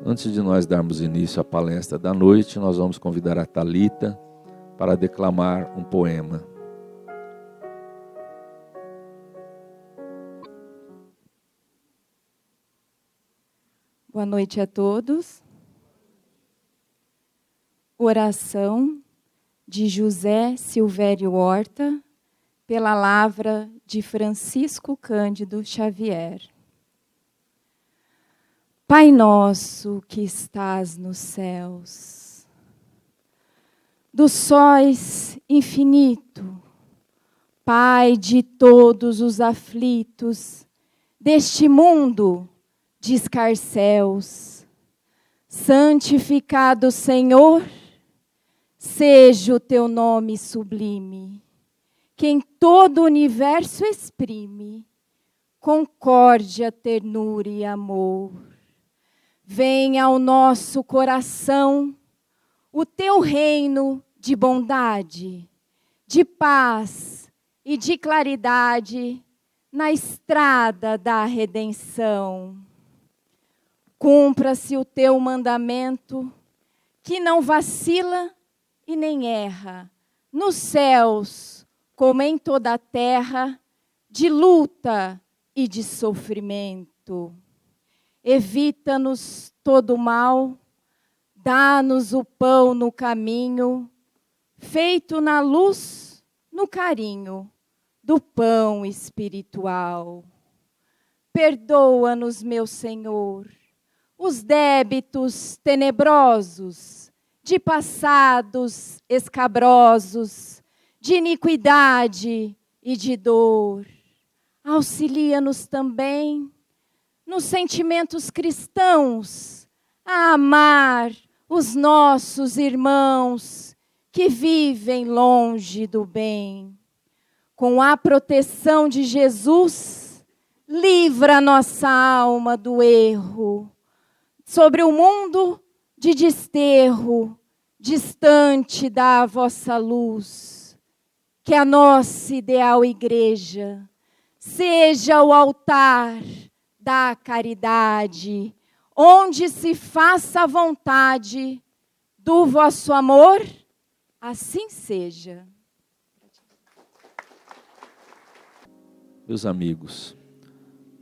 Antes de nós darmos início à palestra da noite, nós vamos convidar a Thalita para declamar um poema. Boa noite a todos. Oração de José Silvério Horta, pela lavra de Francisco Cândido Xavier. Pai nosso que estás nos céus, dos sóis infinito, Pai de todos os aflitos deste mundo de escarcéus, santificado Senhor, seja o teu nome sublime, que em todo o universo exprime concórdia, ternura e amor. Venha ao nosso coração o teu reino de bondade, de paz e de claridade na estrada da redenção. Cumpra-se o teu mandamento, que não vacila e nem erra, nos céus como em toda a terra, de luta e de sofrimento. Evita-nos todo o mal, dá-nos o pão no caminho, feito na luz, no carinho do pão espiritual. Perdoa-nos, meu Senhor, os débitos tenebrosos, de passados escabrosos, de iniquidade e de dor. Auxilia-nos também nos sentimentos cristãos, a amar os nossos irmãos que vivem longe do bem. Com a proteção de Jesus, livra nossa alma do erro, sobre o mundo de desterro, distante da vossa luz. Que a nossa ideal igreja seja o altar da caridade, onde se faça a vontade do vosso amor, assim seja. Meus amigos,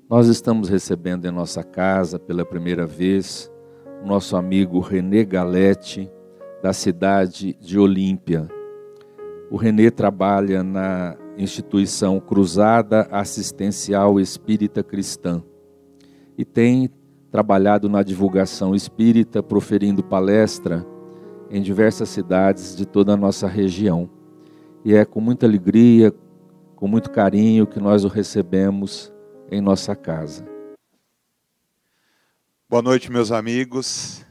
nós estamos recebendo em nossa casa pela primeira vez o nosso amigo René Galete, da cidade de Olímpia. O René trabalha na instituição Cruzada Assistencial Espírita Cristã e tem trabalhado na divulgação espírita, proferindo palestra em diversas cidades de toda a nossa região. E é com muita alegria, com muito carinho que nós o recebemos em nossa casa. Boa noite, meus amigos.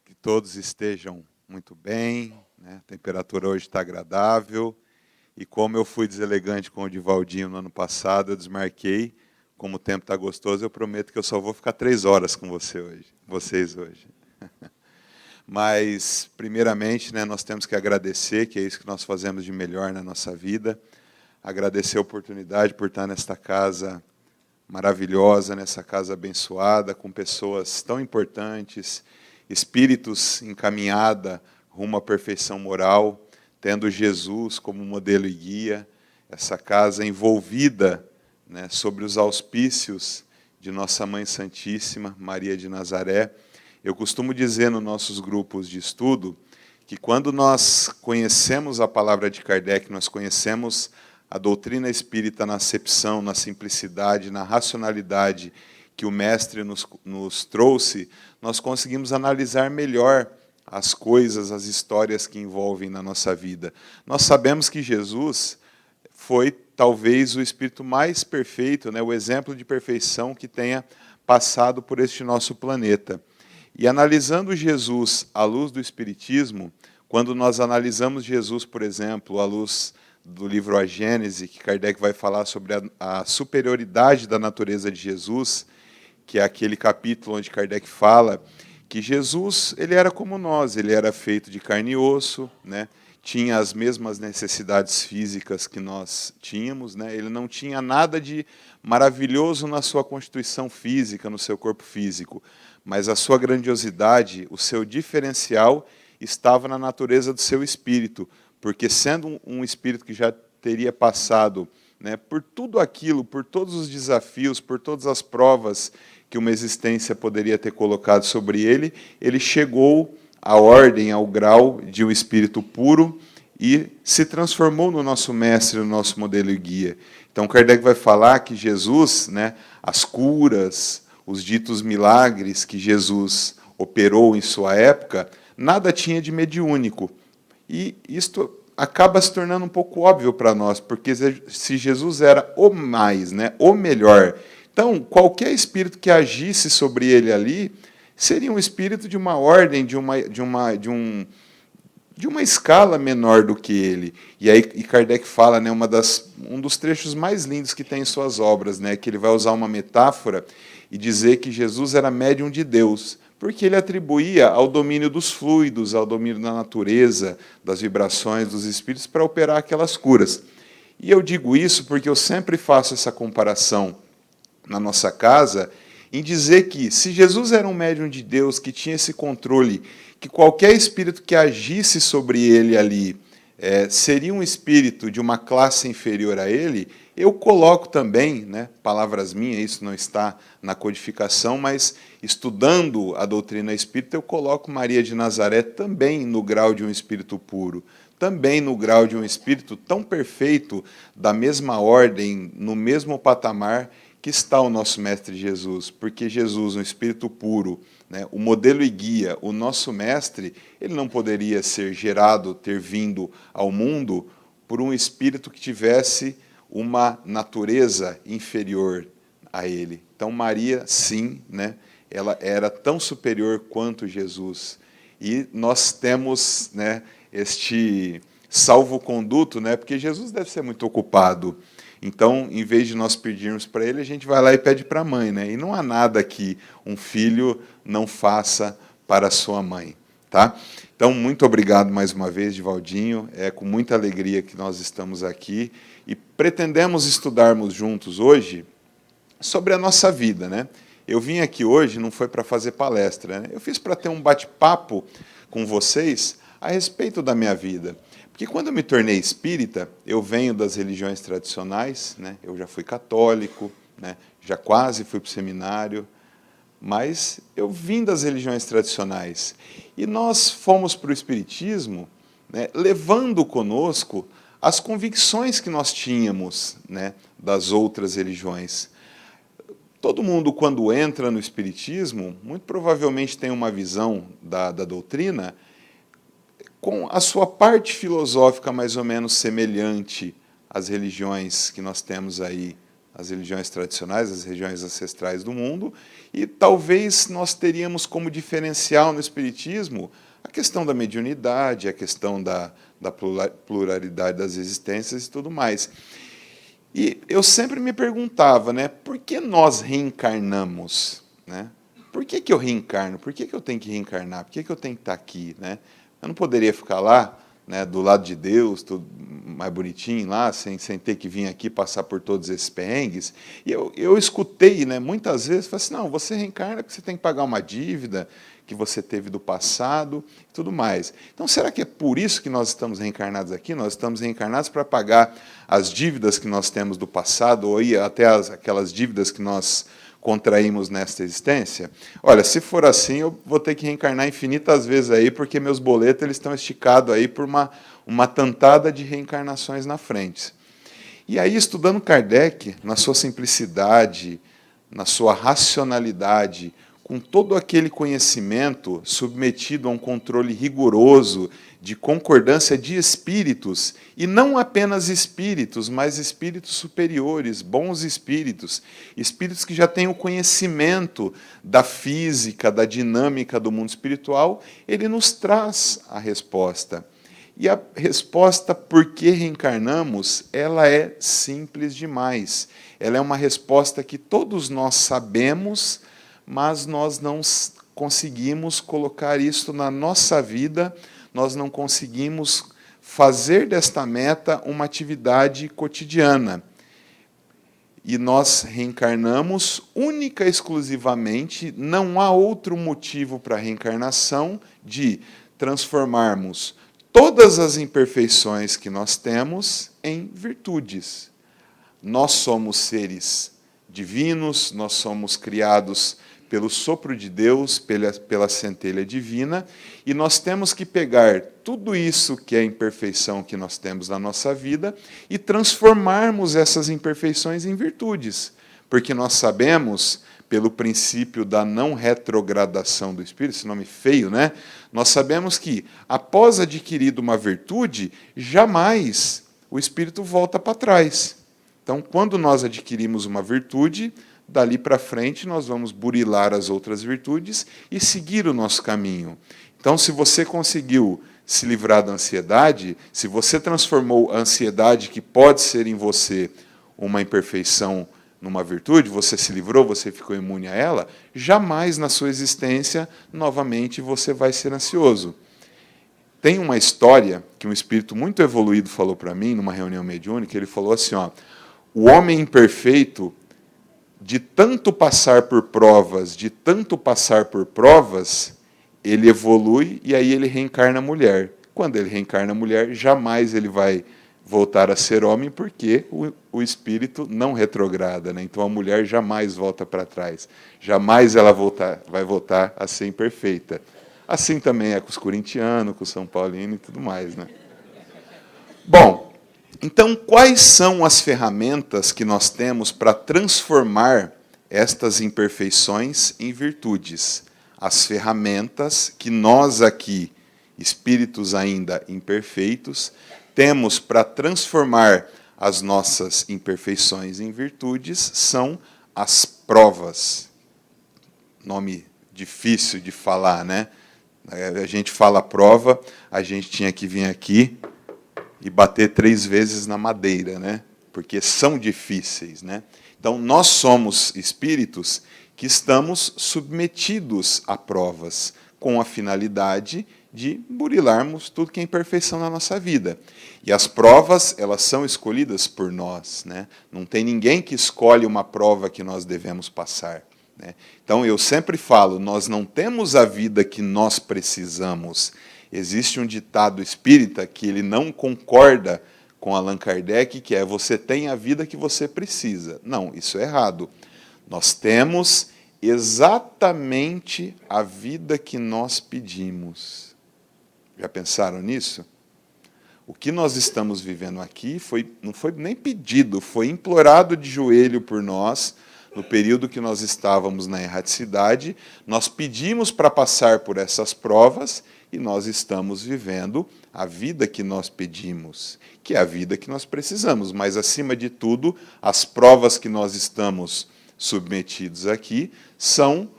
Que todos estejam muito bem, né? A temperatura hoje está agradável. E como eu fui deselegante com o Divaldinho no ano passado, eu desmarquei. Como o tempo está gostoso, eu prometo que eu só vou ficar 3 horas com vocês hoje. Mas, primeiramente, né, nós temos que agradecer, que é isso que nós fazemos de melhor na nossa vida. Agradecer a oportunidade por estar nesta casa maravilhosa, nessa casa abençoada, com pessoas tão importantes, espíritos encaminhada rumo à perfeição moral, tendo Jesus como modelo e guia, essa casa envolvida, né, sobre os auspícios de Nossa Mãe Santíssima, Maria de Nazaré. Eu costumo dizer nos nossos grupos de estudo que quando nós conhecemos a palavra de Kardec, nós conhecemos a doutrina espírita na acepção, na simplicidade, na racionalidade que o Mestre nos trouxe, nós conseguimos analisar melhor as coisas, as histórias que envolvem na nossa vida. Nós sabemos que Jesus foi talvez o espírito mais perfeito, né, o exemplo de perfeição que tenha passado por este nosso planeta. E analisando Jesus à luz do Espiritismo, quando nós analisamos Jesus, por exemplo, à luz do livro A Gênese, que Kardec vai falar sobre a superioridade da natureza de Jesus, que é aquele capítulo onde Kardec fala que Jesus ele era como nós, ele era feito de carne e osso, né, tinha as mesmas necessidades físicas que nós tínhamos, né? Ele não tinha nada de maravilhoso na sua constituição física, no seu corpo físico, mas a sua grandiosidade, o seu diferencial estava na natureza do seu espírito, porque sendo um espírito que já teria passado, né, por tudo aquilo, por todos os desafios, por todas as provas que uma existência poderia ter colocado sobre ele, ele chegou à ordem, ao grau de um espírito puro e se transformou no nosso mestre, no nosso modelo e guia. Então, Kardec vai falar que Jesus, né, as curas, os ditos milagres que Jesus operou em sua época, nada tinha de mediúnico. E isto acaba se tornando um pouco óbvio para nós, porque se Jesus era o mais, né, o melhor, então qualquer espírito que agisse sobre ele ali seria um espírito de uma ordem, de uma escala menor do que ele. E aí Kardec fala, né, um dos trechos mais lindos que tem em suas obras, né, que ele vai usar uma metáfora e dizer que Jesus era médium de Deus, porque ele atribuía ao domínio dos fluidos, ao domínio da natureza, das vibrações, dos espíritos, para operar aquelas curas. E eu digo isso porque eu sempre faço essa comparação na nossa casa, em dizer que, se Jesus era um médium de Deus, que tinha esse controle, que qualquer espírito que agisse sobre ele ali seria um espírito de uma classe inferior a ele, eu coloco também, né, palavras minhas, isso não está na codificação, mas estudando a doutrina espírita, eu coloco Maria de Nazaré também no grau de um espírito puro, também no grau de um espírito tão perfeito, da mesma ordem, no mesmo patamar que está o nosso Mestre Jesus, porque Jesus, um espírito puro, né, o modelo e guia, o nosso mestre, ele não poderia ser gerado, ter vindo ao mundo por um espírito que tivesse uma natureza inferior a ele. Então Maria, sim, né, ela era tão superior quanto Jesus. E nós temos, né, este salvo-conduto, né, porque Jesus deve ser muito ocupado. Então, em vez de nós pedirmos para ele, a gente vai lá e pede para a mãe, né? E não há nada que um filho não faça para a sua mãe, tá? Então, muito obrigado mais uma vez, Divaldinho. É com muita alegria que nós estamos aqui e pretendemos estudarmos juntos hoje sobre a nossa vida, né? Eu vim aqui hoje, não foi para fazer palestra, né? Eu fiz para ter um bate-papo com vocês a respeito da minha vida. Porque quando eu me tornei espírita, eu venho das religiões tradicionais, né? Eu já fui católico, né? Já quase fui para o seminário, mas eu vim das religiões tradicionais. E nós fomos para o espiritismo, né, levando conosco as convicções que nós tínhamos, né, das outras religiões. Todo mundo, quando entra no espiritismo, muito provavelmente tem uma visão da doutrina com a sua parte filosófica mais ou menos semelhante às religiões que nós temos aí, as religiões tradicionais, as religiões ancestrais do mundo, e talvez nós teríamos como diferencial no espiritismo a questão da mediunidade, a questão da pluralidade das existências e tudo mais. E eu sempre me perguntava, né, por que nós reencarnamos? Né? Por que eu reencarno? Por que eu tenho que reencarnar? Por que eu tenho que estar aqui? Né? Eu não poderia ficar lá, né, do lado de Deus, tudo mais bonitinho lá, sem ter que vir aqui passar por todos esses perrengues. E eu escutei, né, muitas vezes, falei assim, não, você reencarna porque você tem que pagar uma dívida que você teve do passado e tudo mais. Então, será que é por isso que nós estamos reencarnados aqui? Nós estamos reencarnados para pagar as dívidas que nós temos do passado, ou até aquelas dívidas que nós contraímos nesta existência? Olha, se for assim, eu vou ter que reencarnar infinitas vezes aí, porque meus boletos eles estão esticados aí por uma tantada de reencarnações na frente. E aí, estudando Kardec, na sua simplicidade, na sua racionalidade, com todo aquele conhecimento submetido a um controle rigoroso de concordância de espíritos, e não apenas espíritos, mas espíritos superiores, bons espíritos, espíritos que já têm o conhecimento da física, da dinâmica do mundo espiritual, ele nos traz a resposta. E a resposta por que reencarnamos, ela é simples demais. Ela é uma resposta que todos nós sabemos, mas nós não conseguimos colocar isso na nossa vida, nós não conseguimos fazer desta meta uma atividade cotidiana. E nós reencarnamos única e exclusivamente, não há outro motivo para a reencarnação de transformarmos todas as imperfeições que nós temos em virtudes. Nós somos seres divinos, nós somos criados pelo sopro de Deus, pela centelha divina, e nós temos que pegar tudo isso que é imperfeição que nós temos na nossa vida e transformarmos essas imperfeições em virtudes, porque nós sabemos, pelo princípio da não retrogradação do espírito, esse nome feio, né? Nós sabemos que, após adquirida uma virtude, jamais o espírito volta para trás. Então, quando nós adquirimos uma virtude, dali para frente nós vamos burilar as outras virtudes e seguir o nosso caminho. Então, se você conseguiu se livrar da ansiedade, se você transformou a ansiedade, que pode ser em você uma imperfeição, numa virtude, você se livrou, você ficou imune a ela, jamais na sua existência, novamente, você vai ser ansioso. Tem uma história que um espírito muito evoluído falou para mim, numa reunião mediúnica, ele falou assim, ó, o homem imperfeito, de tanto passar por provas, ele evolui e aí ele reencarna mulher. Quando ele reencarna mulher, jamais ele vai voltar a ser homem, porque o espírito não retrograda, né? Então a mulher jamais volta para trás. Jamais ela vai voltar a ser imperfeita. Assim também é com os corintianos, com os são paulinos e tudo mais, né? Bom, então, quais são as ferramentas que nós temos para transformar estas imperfeições em virtudes? As ferramentas que nós aqui, espíritos ainda imperfeitos, temos para transformar as nossas imperfeições em virtudes são as provas. Nome difícil de falar, né? A gente fala prova, a gente tinha que vir aqui e bater 3 vezes na madeira, né? Porque são difíceis, né? Então, nós somos espíritos que estamos submetidos a provas, com a finalidade de burilarmos tudo que é imperfeição na nossa vida. E as provas, elas são escolhidas por nós, né? Não tem ninguém que escolhe uma prova que nós devemos passar, né? Então, eu sempre falo, nós não temos a vida que nós precisamos. Existe um ditado espírita que ele não concorda com Allan Kardec, que é: você tem a vida que você precisa. Não, isso é errado. Nós temos exatamente a vida que nós pedimos. Já pensaram nisso? O que nós estamos vivendo aqui não foi nem pedido, foi implorado de joelho por nós. No período que nós estávamos na erraticidade, nós pedimos para passar por essas provas e nós estamos vivendo a vida que nós pedimos, que é a vida que nós precisamos. Mas, acima de tudo, as provas que nós estamos submetidos aqui são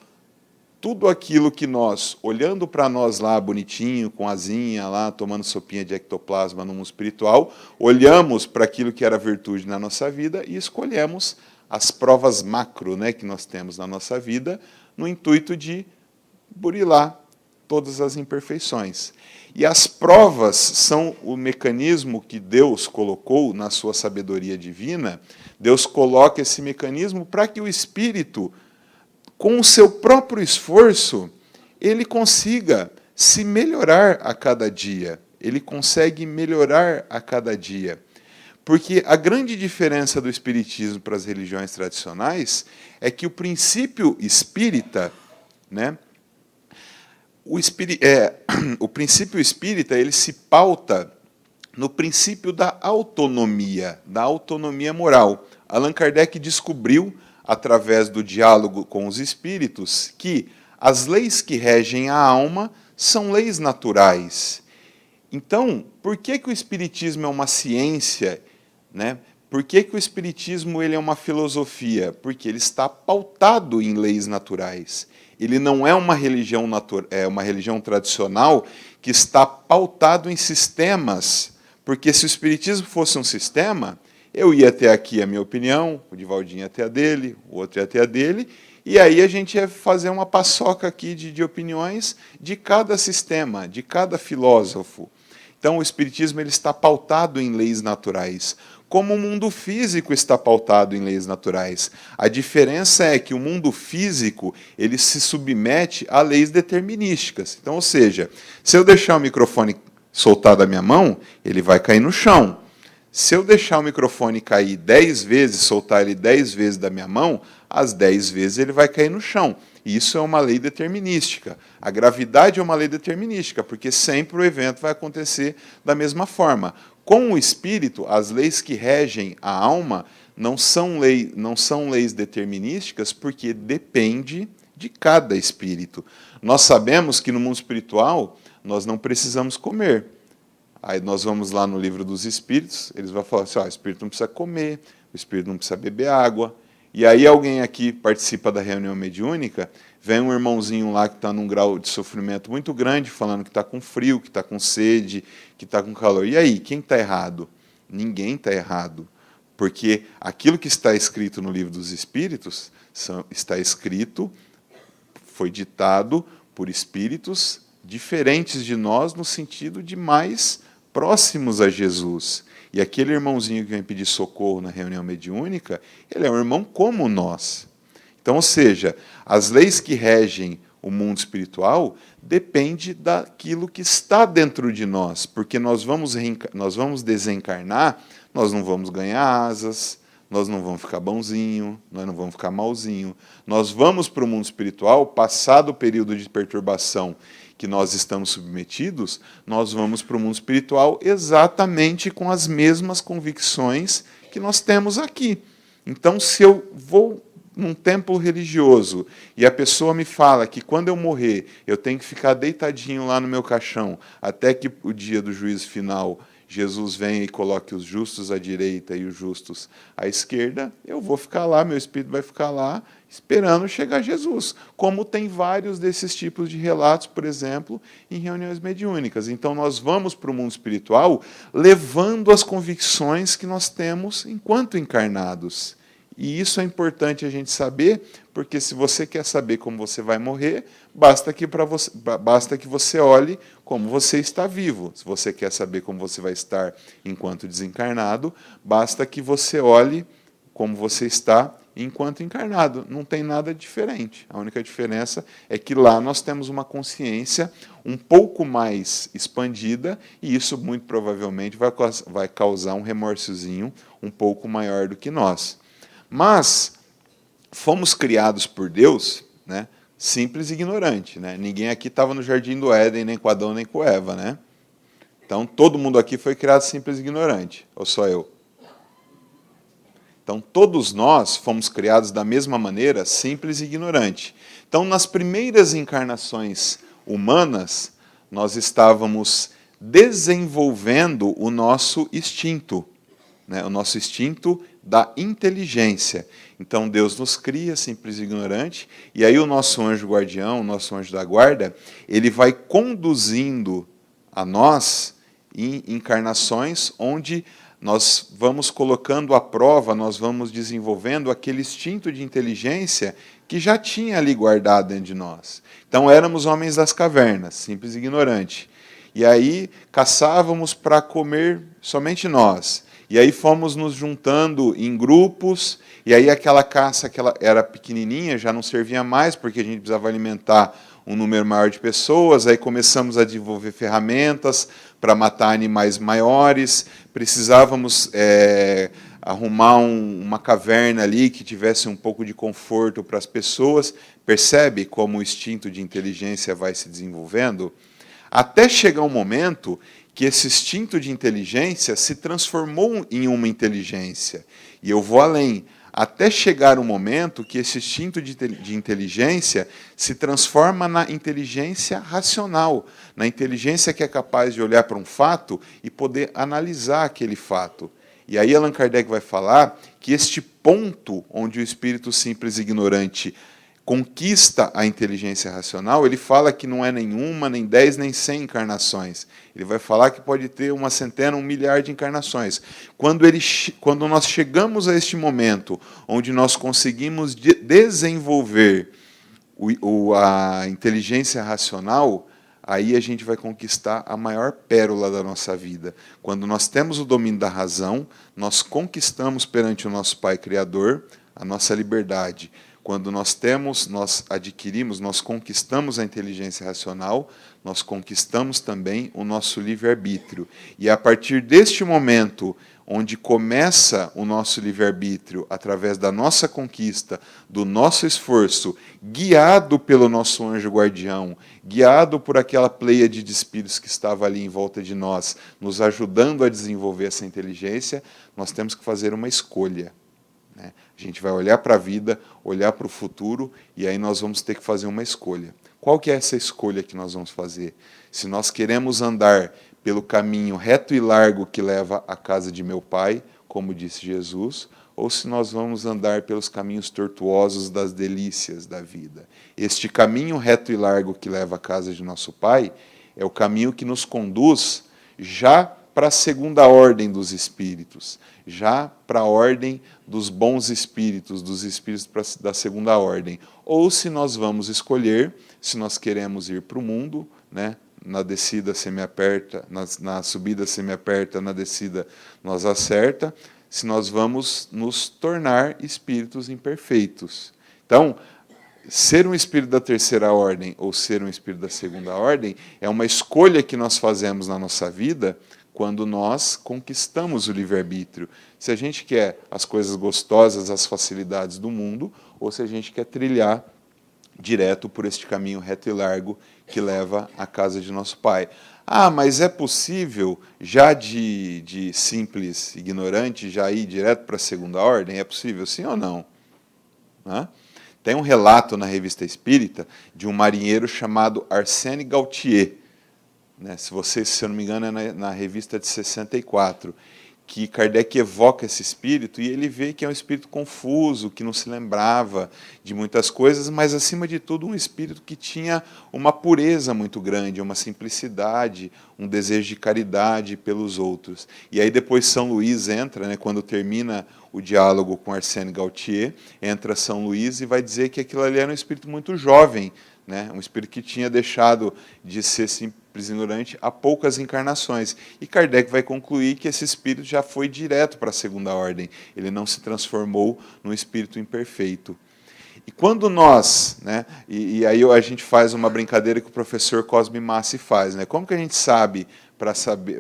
tudo aquilo que nós, olhando para nós lá bonitinho, com asinha lá, tomando sopinha de ectoplasma no mundo espiritual, olhamos para aquilo que era virtude na nossa vida e escolhemos as provas macro, né, que nós temos na nossa vida, no intuito de burilar todas as imperfeições. E as provas são o mecanismo que Deus colocou na sua sabedoria divina. Deus coloca esse mecanismo para que o espírito, com o seu próprio esforço, ele consiga se melhorar a cada dia. Ele consegue melhorar a cada dia. Porque a grande diferença do espiritismo para as religiões tradicionais é que o princípio espírita, né, o princípio espírita, ele se pauta no princípio da autonomia moral. Allan Kardec descobriu, através do diálogo com os espíritos, que as leis que regem a alma são leis naturais. Então, por que o espiritismo é uma ciência, né? Por que o espiritismo ele é uma filosofia? Porque ele está pautado em leis naturais. Ele não é uma religião uma religião tradicional que está pautado em sistemas. Porque se o espiritismo fosse um sistema, eu ia ter aqui a minha opinião, o Divaldinho ia ter a dele, o outro ia ter a dele, e aí a gente ia fazer uma paçoca aqui de opiniões de cada sistema, de cada filósofo. Então, o Espiritismo ele está pautado em leis naturais, como o mundo físico está pautado em leis naturais. A diferença é que o mundo físico ele se submete a leis determinísticas. Então, ou seja, se eu deixar o microfone soltar da minha mão, ele vai cair no chão. Se eu deixar o microfone cair 10 vezes, soltar ele 10 vezes da minha mão, as 10 vezes ele vai cair no chão. E isso é uma lei determinística. A gravidade é uma lei determinística, porque sempre o evento vai acontecer da mesma forma. Com o espírito, as leis que regem a alma não são leis determinísticas, porque depende de cada espírito. Nós sabemos que no mundo espiritual nós não precisamos comer. Aí nós vamos lá no livro dos espíritos, eles vão falar assim, o espírito não precisa comer, o espírito não precisa beber água. E aí alguém aqui participa da reunião mediúnica, vem um irmãozinho lá que está num grau de sofrimento muito grande, falando que está com frio, que está com sede, que está com calor. E aí, quem está errado? Ninguém está errado. Porque aquilo que está escrito no livro dos Espíritos, está escrito, foi ditado por espíritos diferentes de nós, no sentido de mais próximos a Jesus. E aquele irmãozinho que vem pedir socorro na reunião mediúnica, ele é um irmão como nós. Então, ou seja, as leis que regem o mundo espiritual dependem daquilo que está dentro de nós, porque nós vamos desencarnar, nós não vamos ganhar asas, nós não vamos ficar bonzinho, nós não vamos ficar malzinho. Nós vamos para o mundo espiritual, passado o período de perturbação que nós estamos submetidos, nós vamos para o mundo espiritual exatamente com as mesmas convicções que nós temos aqui. Então, se eu vou num templo religioso e a pessoa me fala que quando eu morrer eu tenho que ficar deitadinho lá no meu caixão até que o dia do juízo final Jesus venha e coloque os justos à direita e os justos à esquerda, eu vou ficar lá, meu espírito vai ficar lá esperando chegar Jesus, como tem vários desses tipos de relatos, por exemplo, em reuniões mediúnicas. Então nós vamos para o mundo espiritual levando as convicções que nós temos enquanto encarnados. E isso é importante a gente saber, porque se você quer saber como você vai morrer, basta que você olhe como você está vivo. Se você quer saber como você vai estar enquanto desencarnado, basta que você olhe como você está enquanto encarnado. Não tem nada diferente. A única diferença é que lá nós temos uma consciência um pouco mais expandida, e isso muito provavelmente vai causar um remorsozinho um pouco maior do que nós. Mas fomos criados por Deus, né, simples e ignorante. Né? Ninguém aqui estava no Jardim do Éden, nem com Adão, nem com Eva. Né? Então, todo mundo aqui foi criado simples e ignorante. Ou só eu? Então, todos nós fomos criados da mesma maneira, simples e ignorante. Então, nas primeiras encarnações humanas, nós estávamos desenvolvendo o nosso instinto, né? O nosso instinto da inteligência. Então Deus nos cria simples e ignorante, e aí o nosso anjo guardião, o nosso anjo da guarda, ele vai conduzindo a nós em encarnações onde nós vamos colocando à prova, nós vamos desenvolvendo aquele instinto de inteligência que já tinha ali guardado dentro de nós. Então éramos homens das cavernas, simples e ignorante. E aí caçávamos para comer somente nós. E aí fomos nos juntando em grupos, e aí aquela caça que ela era pequenininha já não servia mais, porque a gente precisava alimentar um número maior de pessoas, aí começamos a desenvolver ferramentas para matar animais maiores, precisávamos arrumar uma caverna ali que tivesse um pouco de conforto para as pessoas. Percebe como o instinto de inteligência vai se desenvolvendo? Até chegar um momento que esse instinto de inteligência se transformou em uma inteligência. E eu vou além. Até chegar um momento que esse instinto de inteligência se transforma na inteligência racional, na inteligência que é capaz de olhar para um fato e poder analisar aquele fato. E aí Allan Kardec vai falar que este ponto onde o espírito simples e ignorante conquista a inteligência racional, ele fala que não é nenhuma, nem 10, nem 100 encarnações. Ele vai falar que pode ter 100, 1 milhar de encarnações. Quando nós chegamos a este momento, onde nós conseguimos desenvolver a inteligência racional, aí a gente vai conquistar a maior pérola da nossa vida. Quando nós temos o domínio da razão, nós conquistamos perante o nosso Pai Criador a nossa liberdade. Quando nós adquirimos, nós conquistamos a inteligência racional, nós conquistamos também o nosso livre-arbítrio. E a partir deste momento, onde começa o nosso livre-arbítrio, através da nossa conquista, do nosso esforço, guiado pelo nosso anjo guardião, guiado por aquela pleiade de espíritos que estava ali em volta de nós, nos ajudando a desenvolver essa inteligência, nós temos que fazer uma escolha. A gente vai olhar para a vida, olhar para o futuro, e aí nós vamos ter que fazer uma escolha. Qual que é essa escolha que nós vamos fazer? Se nós queremos andar pelo caminho reto e largo que leva à casa de meu Pai, como disse Jesus, ou se nós vamos andar pelos caminhos tortuosos das delícias da vida. Este caminho reto e largo que leva à casa de nosso Pai é o caminho que nos conduz já para a segunda ordem dos espíritos, já para a ordem dos bons espíritos, dos espíritos da segunda ordem. Ou se nós vamos escolher, se nós queremos ir para o mundo, né? Na descida você me aperta, na subida você me aperta, na descida nós acerta, se nós vamos nos tornar espíritos imperfeitos. Então, ser um espírito da terceira ordem ou ser um espírito da segunda ordem é uma escolha que nós fazemos na nossa vida quando nós conquistamos o livre-arbítrio. Se a gente quer as coisas gostosas, as facilidades do mundo, ou se a gente quer trilhar direto por este caminho reto e largo que leva à casa de nosso Pai. Ah, mas é possível, já de simples ignorante, já ir direto para a segunda ordem? É possível, sim ou não? Tem um relato na Revista Espírita de um marinheiro chamado Arsène Gautier, se eu não me engano, é na revista de 64, que Kardec evoca esse espírito e ele vê que é um espírito confuso, que não se lembrava de muitas coisas, mas, acima de tudo, um espírito que tinha uma pureza muito grande, uma simplicidade, um desejo de caridade pelos outros. E aí depois São Luís entra, quando termina o diálogo com Arsène Gautier, entra São Luís e vai dizer que aquilo ali era um espírito muito jovem, um espírito que tinha deixado de ser simples ignorante há poucas encarnações. E Kardec vai concluir que esse espírito já foi direto para a segunda ordem. Ele não se transformou num espírito imperfeito. E quando nós, e aí a gente faz uma brincadeira que o professor Cosme Massi faz, como que a gente sabe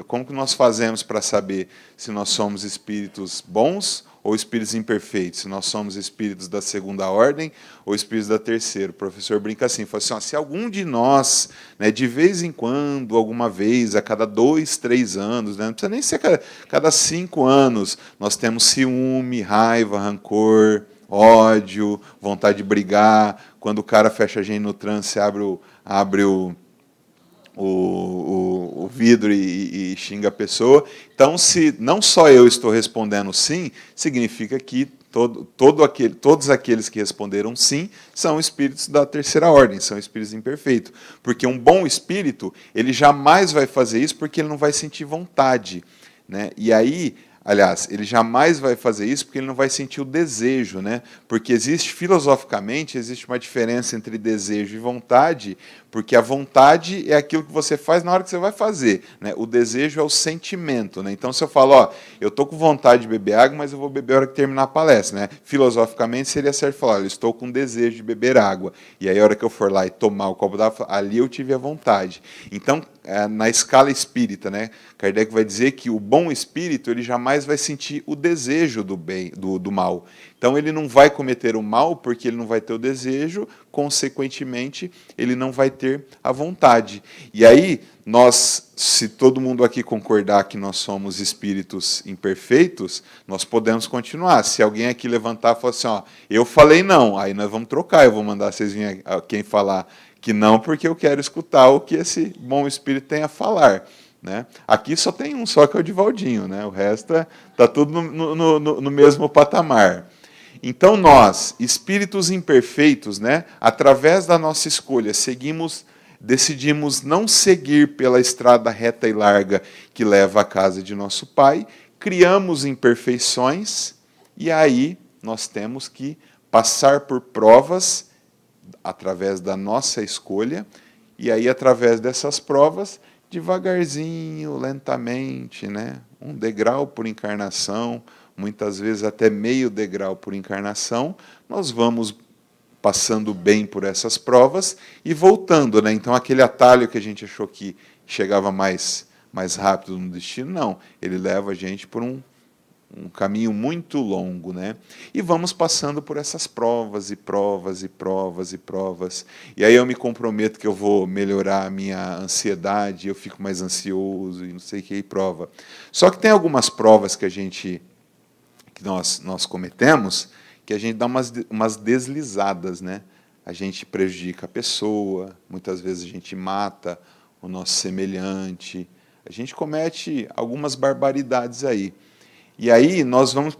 como que nós fazemos para saber se nós somos espíritos bons ou espíritos imperfeitos, se nós somos espíritos da segunda ordem ou espíritos da terceira? O professor brinca assim, fala assim, se algum de nós, de vez em quando, alguma vez, a cada 2, 3 anos, não precisa nem ser cada 5 anos, nós temos ciúme, raiva, rancor, ódio, vontade de brigar, quando o cara fecha a gente no trânsito, abre o vidro e xinga a pessoa. Então, se não só eu estou respondendo sim, significa que todos aqueles que responderam sim são espíritos da terceira ordem, são espíritos imperfeitos. Porque um bom espírito, ele jamais vai fazer isso porque ele não vai sentir vontade. E aí, aliás, ele jamais vai fazer isso porque ele não vai sentir o desejo, Porque filosoficamente, existe uma diferença entre desejo e vontade, porque a vontade é aquilo que você faz na hora que você vai fazer, O desejo é o sentimento, Então, se eu falo, eu estou com vontade de beber água, mas eu vou beber a hora que terminar a palestra, Filosoficamente, seria certo falar, eu estou com desejo de beber água, e aí a hora que eu for lá e tomar o copo d'água, ali eu tive a vontade. Então, na escala espírita, Kardec vai dizer que o bom espírito, ele jamais vai sentir o desejo do bem, do mal. Então, ele não vai cometer o mal porque ele não vai ter o desejo, consequentemente, ele não vai ter a vontade. E aí, se todo mundo aqui concordar que nós somos espíritos imperfeitos, nós podemos continuar. Se alguém aqui levantar e falar assim, eu falei não, aí nós vamos trocar, eu vou mandar vocês virem quem falar que não, porque eu quero escutar o que esse bom espírito tem a falar. Aqui só tem um só, que é o Divaldinho, o resto está tudo no mesmo patamar. Então nós, espíritos imperfeitos, através da nossa escolha, decidimos não seguir pela estrada reta e larga que leva à casa de nosso Pai, criamos imperfeições, e aí nós temos que passar por provas através da nossa escolha, E aí, através dessas provas, devagarzinho, lentamente, né? Um degrau por encarnação, muitas vezes até meio degrau por encarnação, nós vamos passando bem por essas provas e voltando, né? Então, aquele atalho que a gente achou que chegava mais rápido no destino, não. Ele leva a gente por um caminho muito longo, né? E vamos passando por essas provas e provas e provas e provas. E aí eu me comprometo que eu vou melhorar a minha ansiedade, eu fico mais ansioso e não sei o que, e prova. Só que tem algumas provas que nós cometemos que a gente dá umas deslizadas, né? A gente prejudica a pessoa, muitas vezes a gente mata o nosso semelhante, a gente comete algumas barbaridades aí. E aí nós vamos,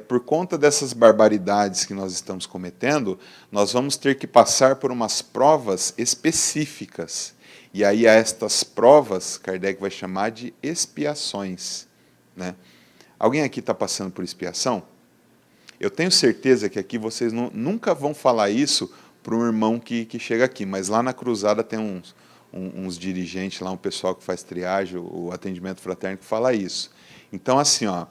por conta dessas barbaridades que nós estamos cometendo, nós vamos ter que passar por umas provas específicas. E aí a estas provas, Kardec vai chamar de expiações, né? Alguém aqui está passando por expiação? Eu tenho certeza que aqui vocês nunca vão falar isso para um irmão que chega aqui, mas lá na cruzada tem uns dirigentes, lá um pessoal que faz triagem, o atendimento fraterno, que fala isso. Então, assim, ó,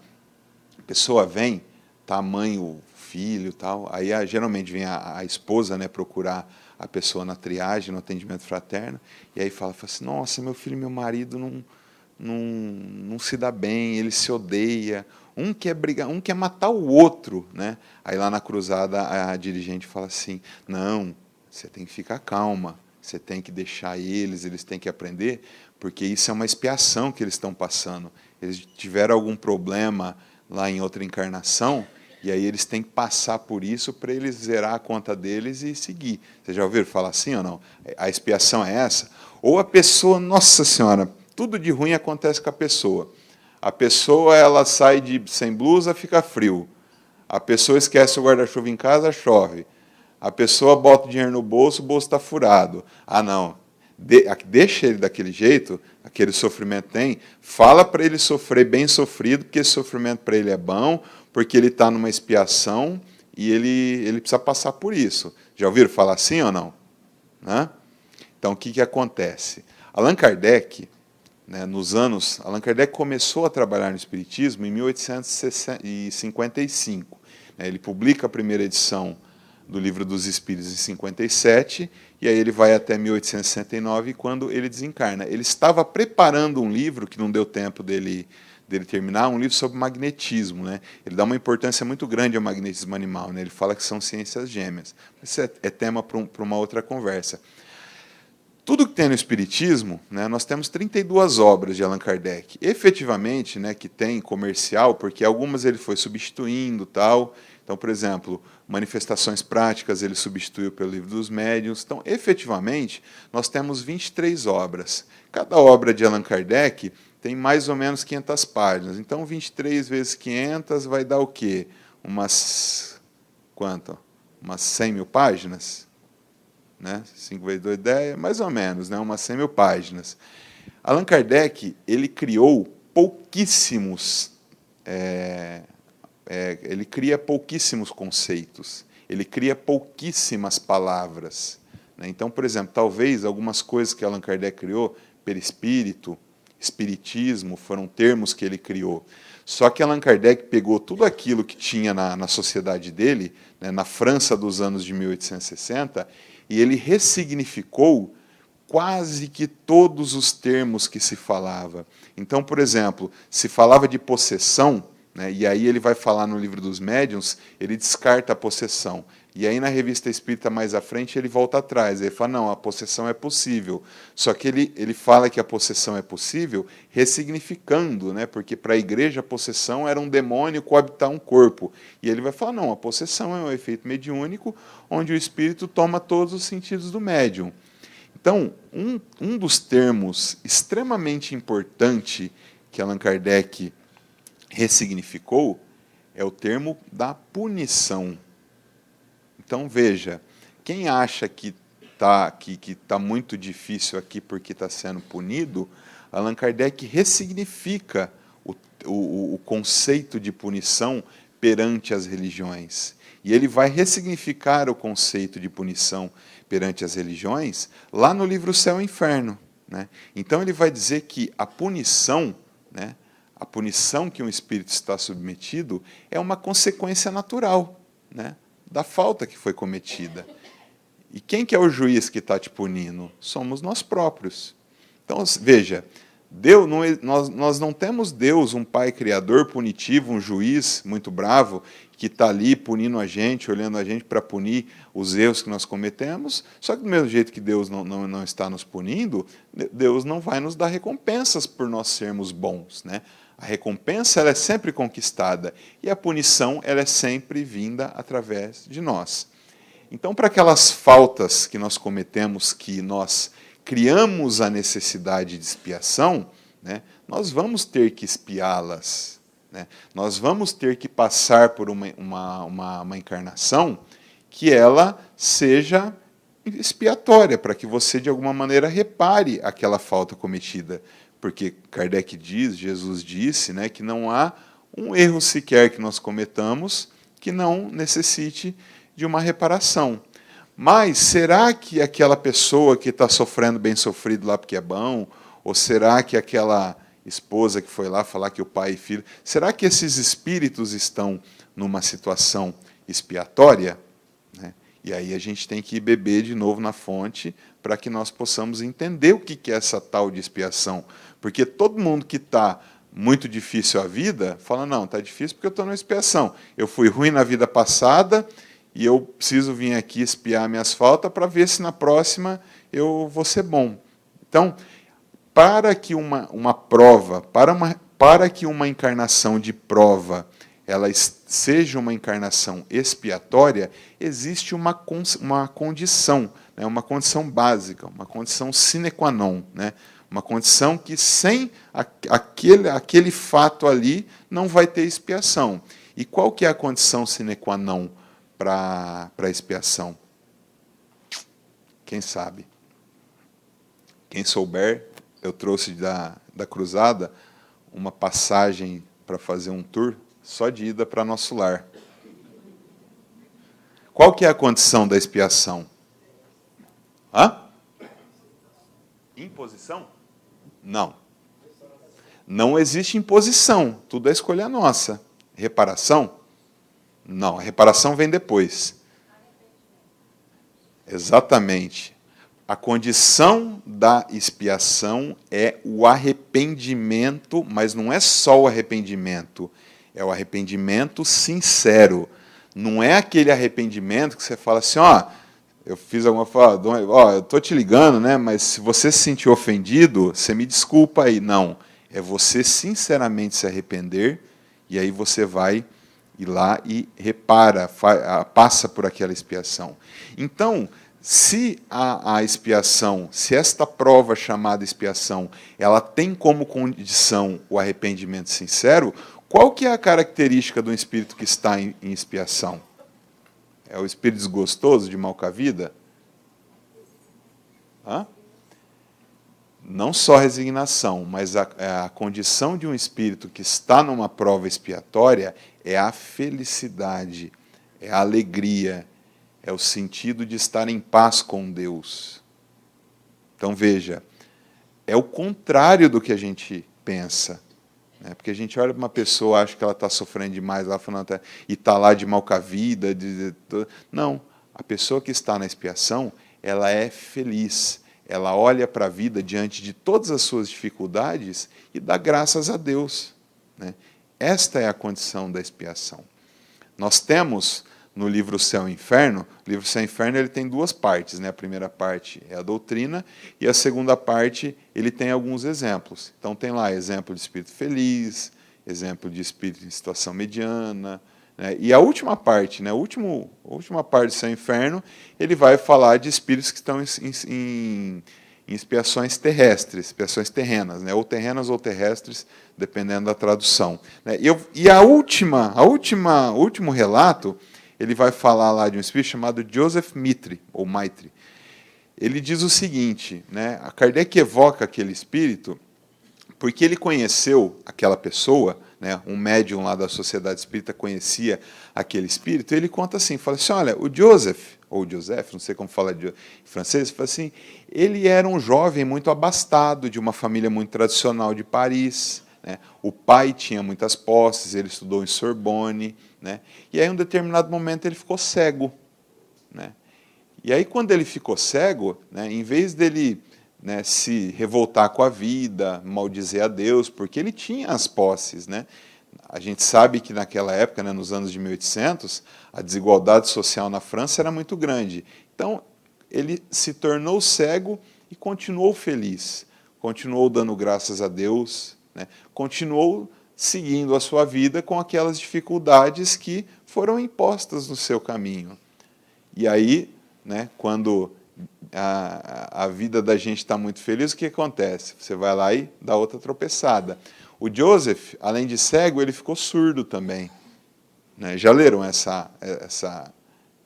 a pessoa vem, tá a mãe, o filho, tal, aí geralmente vem a esposa, né, procurar a pessoa na triagem, no atendimento fraterno, e aí fala assim, nossa, meu filho e meu marido não se dá bem, ele se odeia, um quer brigar, um quer matar o outro, né? Aí lá na cruzada a dirigente fala assim, não, você tem que ficar calma, você tem que deixar eles têm que aprender, porque isso é uma expiação que eles estão passando. Eles tiveram algum problema lá em outra encarnação, e aí eles têm que passar por isso para eles zerar a conta deles e seguir. Vocês já ouviram falar assim ou não? A expiação é essa? Ou a pessoa, nossa senhora, tudo de ruim acontece com a pessoa. A pessoa ela sai sem blusa, fica frio. A pessoa esquece o guarda-chuva em casa, chove. A pessoa bota o dinheiro no bolso, o bolso está furado. Ah, não. Deixa ele daquele jeito, aquele sofrimento tem, fala para ele sofrer bem sofrido, porque esse sofrimento para ele é bom, porque ele está numa expiação e ele precisa passar por isso. Já ouviram falar assim ou não? Né? Então, o que acontece? Allan Kardec, né, Allan Kardec começou a trabalhar no Espiritismo em 1855. Ele publica a primeira edição do Livro dos Espíritos em 57, e aí ele vai até 1869, quando ele desencarna. Ele estava preparando um livro, que não deu tempo dele terminar, um livro sobre magnetismo, né? Ele dá uma importância muito grande ao magnetismo animal, né? Ele fala que são ciências gêmeas. Isso é tema para uma outra conversa. Tudo que tem no Espiritismo, né, nós temos 32 obras de Allan Kardec. Efetivamente, né, que tem comercial, porque algumas ele foi substituindo, tal. Então, por exemplo, Manifestações Práticas ele substituiu pelo Livro dos Médiuns. Então, efetivamente, nós temos 23 obras. Cada obra de Allan Kardec tem mais ou menos 500 páginas. Então, 23 vezes 500 vai dar o quê? Quanto? Umas 100 mil páginas? Né? 5 vezes 2, 10, mais ou menos, né? Umas 100 mil páginas. Allan Kardec ele criou pouquíssimos... ele cria pouquíssimos conceitos, ele cria pouquíssimas palavras, né? Então, por exemplo, talvez algumas coisas que Allan Kardec criou, perispírito, espiritismo, foram termos que ele criou. Só que Allan Kardec pegou tudo aquilo que tinha na sociedade dele, né, na França dos anos de 1860, e ele ressignificou quase que todos os termos que se falava. Então, por exemplo, se falava de possessão, né, e aí ele vai falar no Livro dos Médiuns, ele descarta a possessão. E aí na Revista Espírita, mais à frente, ele volta atrás. Ele fala, não, a possessão é possível. Só que ele fala que a possessão é possível ressignificando, né, porque para a igreja a possessão era um demônio coabitar um corpo. E ele vai falar, não, a possessão é um efeito mediúnico, onde o espírito toma todos os sentidos do médium. Então, um dos termos extremamente importante que Allan Kardec ressignificou é o termo da punição. Então, veja, quem acha que está muito difícil aqui porque está sendo punido, Allan Kardec ressignifica o conceito de punição perante as religiões. E ele vai ressignificar o conceito de punição perante as religiões lá no livro Céu e Inferno, né? Então ele vai dizer que a punição, né, a punição que um espírito está submetido é uma consequência natural, né, da falta que foi cometida. E quem que é o juiz que está te punindo? Somos nós próprios. Então, veja, Deus, nós não temos Deus, um Pai Criador punitivo, um juiz muito bravo, que está ali punindo a gente, olhando a gente para punir os erros que nós cometemos. Só que do mesmo jeito que Deus não está nos punindo, Deus não vai nos dar recompensas por nós sermos bons, né? A recompensa ela é sempre conquistada e a punição ela é sempre vinda através de nós. Então, para aquelas faltas que nós cometemos, que nós criamos a necessidade de expiação, né, nós vamos ter que expiá-las, né? Nós vamos ter que passar por uma encarnação que ela seja expiatória, para que você, de alguma maneira, repare aquela falta cometida. Porque Kardec diz, Jesus disse, né, que não há um erro sequer que nós cometamos que não necessite de uma reparação. Mas será que aquela pessoa que está sofrendo bem sofrido lá porque é bom, ou será que aquela esposa que foi lá falar que o pai e filho, será que esses espíritos estão numa situação expiatória? Né? E aí a gente tem que beber de novo na fonte para que nós possamos entender o que é essa tal de expiação. Porque todo mundo que está muito difícil a vida, fala, não, está difícil porque eu estou numa expiação. Eu fui ruim na vida passada e eu preciso vir aqui expiar minhas faltas para ver se na próxima eu vou ser bom. Então, para que uma prova, para que uma encarnação de prova ela seja uma encarnação expiatória, existe uma condição, né, uma condição básica, uma condição sine qua non, né, uma condição que sem aquele fato ali não vai ter expiação. E qual que é a condição sine qua non para a expiação? Quem sabe? Quem souber, eu trouxe da cruzada uma passagem para fazer um tour só de ida para nosso lar. Qual que é a condição da expiação? Hã? Imposição? Não. Não existe imposição, tudo é escolha nossa. Reparação? Não, a reparação vem depois. Exatamente. A condição da expiação é o arrependimento, mas não é só o arrependimento, é o arrependimento sincero. Não é aquele arrependimento que você fala assim, ó, eu fiz alguma coisa, ó, eu estou te ligando, né, mas se você se sentir ofendido, você me desculpa aí. Não, é você sinceramente se arrepender, e aí você vai ir lá e repara, passa por aquela expiação. Então, se a expiação, se esta prova chamada expiação, ela tem como condição o arrependimento sincero, qual que é a característica do espírito que está em expiação? É o espírito desgostoso, de mal com a vida? Hã? Não só resignação, mas a condição de um espírito que está numa prova expiatória é a felicidade, é a alegria, é o sentido de estar em paz com Deus. Então, veja, é o contrário do que a gente pensa. Né? Porque a gente olha para uma pessoa, acha que ela está sofrendo demais, lá falando, e está lá de mal com a vida. Não, a pessoa que está na expiação, ela é feliz. Ela olha para a vida diante de todas as suas dificuldades e dá graças a Deus. Né? Esta é a condição da expiação. Nós temos no livro Céu e Inferno, o livro Céu e Inferno ele tem duas partes, né? A primeira parte é a doutrina e a segunda parte ele tem alguns exemplos. Então tem lá exemplo de espírito feliz, exemplo de espírito em situação mediana, né? E a última parte, né? A última parte do Céu e Inferno, ele vai falar de espíritos que estão em expiações terrestres, expiações terrenas, né? Ou terrenas ou terrestres, dependendo da tradução. Né? O último relato, ele vai falar lá de um espírito chamado Joseph Mitre, ou Maitre. Ele diz o seguinte, né, a Kardec evoca aquele espírito porque ele conheceu aquela pessoa, né, um médium lá da Sociedade Espírita conhecia aquele espírito, ele conta assim, fala assim, olha, o Joseph, ou Joseph, não sei como fala em francês, fala assim, ele era um jovem muito abastado, de uma família muito tradicional de Paris, né, o pai tinha muitas posses, ele estudou em Sorbonne, né, e aí em um determinado momento ele ficou cego, né, e aí quando ele ficou cego, né, em vez dele, né, se revoltar com a vida, maldizer a Deus, porque ele tinha as posses, né? A gente sabe que naquela época, né, nos anos de 1800, a desigualdade social na França era muito grande. Então, ele se tornou cego e continuou feliz, continuou dando graças a Deus, né, continuou seguindo a sua vida com aquelas dificuldades que foram impostas no seu caminho. E aí, né, quando a vida da gente está muito feliz, o que acontece? Você vai lá e dá outra tropeçada. O Joseph, além de cego, ele ficou surdo também. Né? Já leram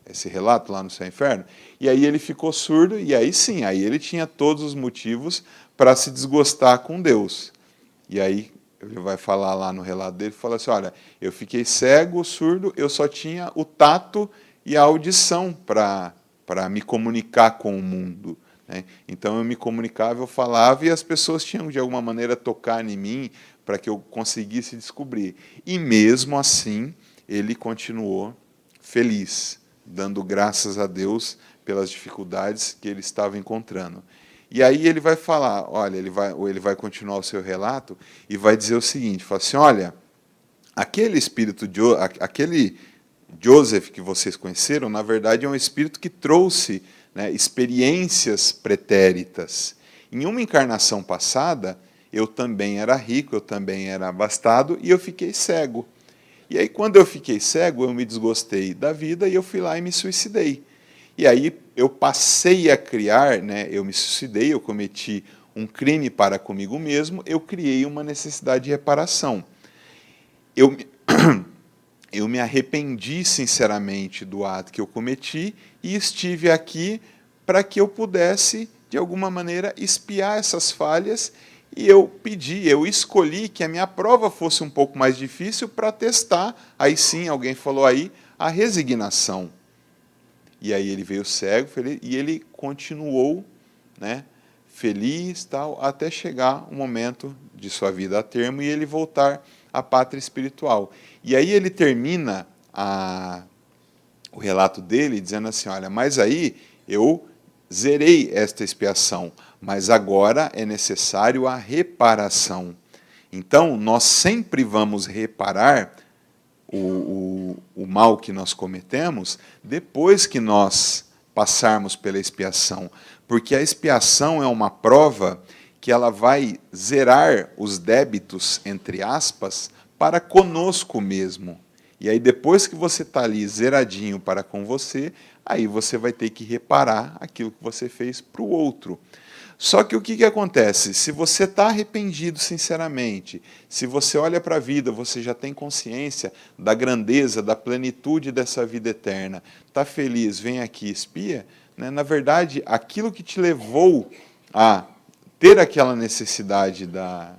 esse relato lá no Céu e Inferno? E aí ele ficou surdo, e aí sim, aí ele tinha todos os motivos para se desgostar com Deus. E aí ele vai falar lá no relato dele, fala assim, olha, eu fiquei cego, surdo, eu só tinha o tato e a audição para me comunicar com o mundo. Né? Então eu me comunicava, eu falava, e as pessoas tinham de alguma maneira tocar em mim para que eu conseguisse descobrir. E mesmo assim, ele continuou feliz, dando graças a Deus pelas dificuldades que ele estava encontrando. E aí ele vai falar, olha, ele vai continuar o seu relato e vai dizer o seguinte, fala assim, olha, aquele espírito, aquele Joseph que vocês conheceram, na verdade é um espírito que trouxe, né, experiências pretéritas. Em uma encarnação passada, eu também era rico, eu também era abastado e eu fiquei cego. E aí quando eu fiquei cego, eu me desgostei da vida e eu fui lá e me suicidei. E aí eu passei a criar, né, eu me suicidei, eu cometi um crime para comigo mesmo, eu criei uma necessidade de reparação. Eu me arrependi sinceramente do ato que eu cometi e estive aqui para que eu pudesse, de alguma maneira, espiar essas falhas, e eu escolhi que a minha prova fosse um pouco mais difícil para testar, aí sim, alguém falou aí, a resignação. E aí ele veio cego, feliz, e ele continuou, né, feliz, tal, até chegar o momento de sua vida a termo e ele voltar à pátria espiritual. E aí ele termina o relato dele dizendo assim, olha, mas aí eu zerei esta expiação, mas agora é necessário a reparação. Então, nós sempre vamos reparar o mal que nós cometemos depois que nós passarmos pela expiação, porque a expiação é uma prova que ela vai zerar os débitos, entre aspas, para conosco mesmo. E aí depois que você está ali zeradinho para com você, aí você vai ter que reparar aquilo que você fez para o outro. Só que o que acontece? Se você está arrependido sinceramente, se você olha para a vida, você já tem consciência da grandeza, da plenitude dessa vida eterna, está feliz, vem aqui e expia, né? Na verdade, aquilo que te levou a ter aquela necessidade da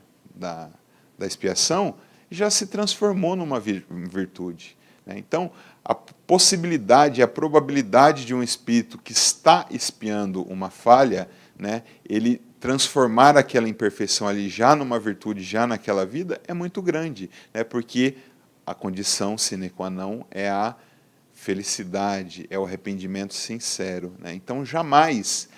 expiação já se transformou numa virtude. Né? Então, a possibilidade, a probabilidade de um espírito que está expiando uma falha, né, ele transformar aquela imperfeição ali já numa virtude, já naquela vida, é muito grande, né, porque a condição sine qua non é a felicidade, é o arrependimento sincero. Né? Então, jamais,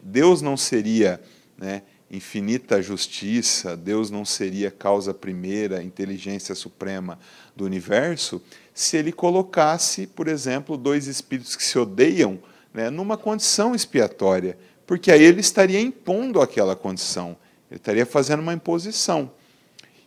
Deus não seria, né, infinita justiça, Deus não seria causa primeira, inteligência suprema do universo, se ele colocasse, por exemplo, dois espíritos que se odeiam, né, numa condição expiatória, porque aí ele estaria impondo aquela condição, ele estaria fazendo uma imposição.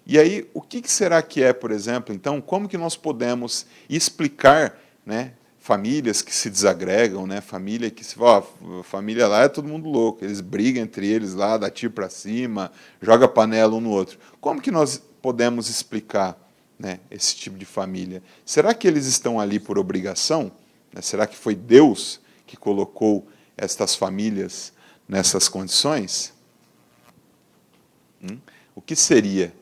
E aí, o que será que é, por exemplo, então, como que nós podemos explicar, né, famílias que se desagregam, né, família que se fala, família lá é todo mundo louco, eles brigam entre eles lá, dá tiro para cima, joga panela um no outro. Como que nós podemos explicar, né, esse tipo de família? Será que eles estão ali por obrigação? Né? Será que foi Deus que colocou estas famílias nessas condições? O que seria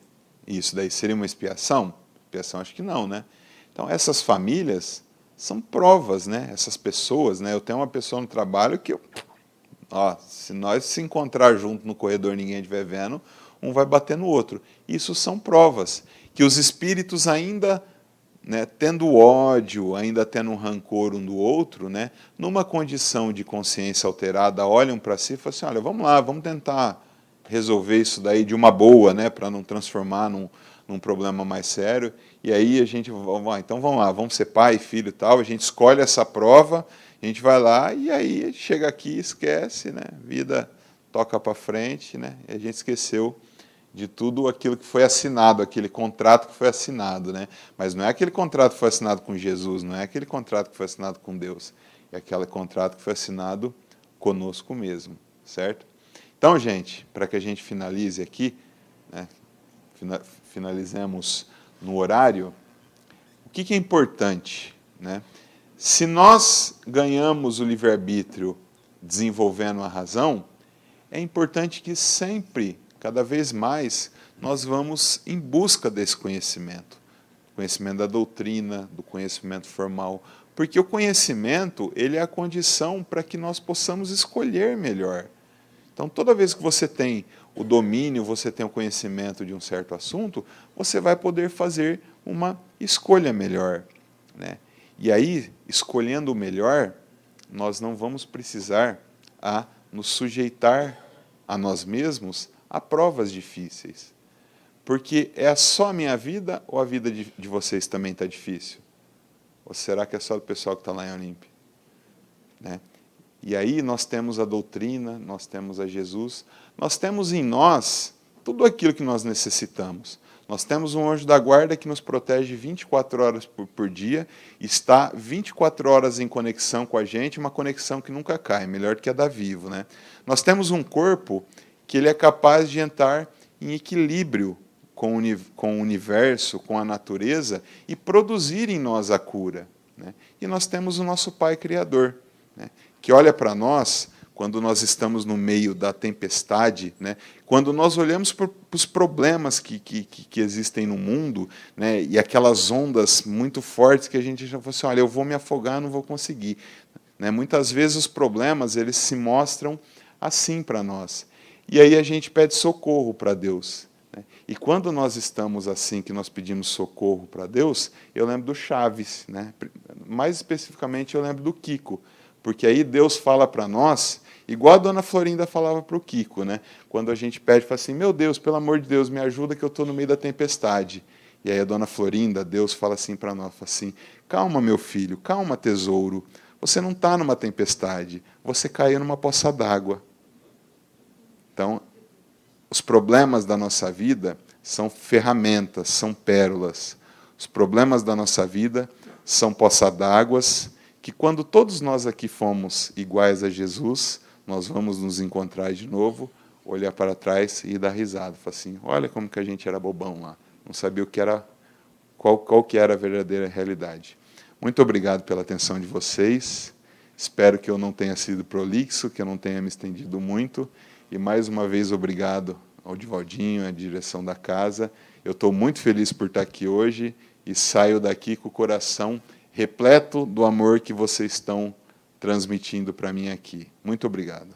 E isso daí seria uma expiação? Expiação acho que não, né? Então essas famílias são provas, né? Essas pessoas, né? Eu tenho uma pessoa no trabalho que, se nós se encontrar junto no corredor e ninguém estiver vendo, um vai bater no outro. Isso são provas que os espíritos ainda, né, tendo ódio, ainda tendo um rancor um do outro, né, numa condição de consciência alterada, olham para si e falam assim, olha, vamos lá, vamos tentar resolver isso daí de uma boa, né, para não transformar num problema mais sério. E aí a gente, então vamos lá, vamos ser pai, filho e tal, a gente escolhe essa prova, a gente vai lá e aí chega aqui e esquece, né, vida toca para frente, né, e a gente esqueceu de tudo aquilo que foi assinado, aquele contrato que foi assinado, né? Mas não é aquele contrato que foi assinado com Jesus, não é aquele contrato que foi assinado com Deus, é aquele contrato que foi assinado conosco mesmo, certo? Então, gente, para que a gente finalize aqui, né, finalizemos no horário, o que é importante, né? Se nós ganhamos o livre-arbítrio desenvolvendo a razão, é importante que sempre, cada vez mais, nós vamos em busca desse conhecimento. Conhecimento da doutrina, do conhecimento formal. Porque o conhecimento, ele é a condição para que nós possamos escolher melhor. Então, toda vez que você tem o domínio, você tem o conhecimento de um certo assunto, você vai poder fazer uma escolha melhor, né? E aí, escolhendo o melhor, nós não vamos precisar nos sujeitar a nós mesmos a provas difíceis. Porque é só a minha vida ou a vida de vocês também está difícil? Ou será que é só o pessoal que está lá em Olímpia? Né? E aí nós temos a doutrina, nós temos a Jesus, nós temos em nós tudo aquilo que nós necessitamos. Nós temos um anjo da guarda que nos protege 24 horas por dia, está 24 horas em conexão com a gente, uma conexão que nunca cai, melhor do que a da Vivo, né? Nós temos um corpo que ele é capaz de entrar em equilíbrio com o universo, com a natureza, e produzir em nós a cura, né? E nós temos o nosso Pai Criador, né, que olha para nós quando nós estamos no meio da tempestade, né, quando nós olhamos para os problemas que existem no mundo, né, e aquelas ondas muito fortes que a gente já fala assim, olha, eu vou me afogar, não vou conseguir. Né? Muitas vezes os problemas eles se mostram assim para nós. E aí a gente pede socorro para Deus. Né? E quando nós estamos assim, que nós pedimos socorro para Deus, eu lembro do Chaves, né? Mais especificamente eu lembro do Kiko, porque aí Deus fala para nós, igual a dona Florinda falava para o Kiko, né? Quando a gente pede, fala assim, meu Deus, pelo amor de Deus, me ajuda que eu estou no meio da tempestade. E aí a dona Florinda, Deus fala assim para nós, fala assim, calma meu filho, calma tesouro, você não está numa tempestade, você caiu numa poça d'água. Então, os problemas da nossa vida são ferramentas, são pérolas. Os problemas da nossa vida são poça d'águas, que quando todos nós aqui fomos iguais a Jesus, nós vamos nos encontrar de novo, olhar para trás e dar risada. Falar assim, olha como que a gente era bobão lá, não sabia o que era, qual que era a verdadeira realidade. Muito obrigado pela atenção de vocês, espero que eu não tenha sido prolixo, que eu não tenha me estendido muito, e mais uma vez obrigado ao Divaldinho, à direção da casa. Eu estou muito feliz por estar aqui hoje e saio daqui com o coração repleto do amor que vocês estão transmitindo para mim aqui. Muito obrigado.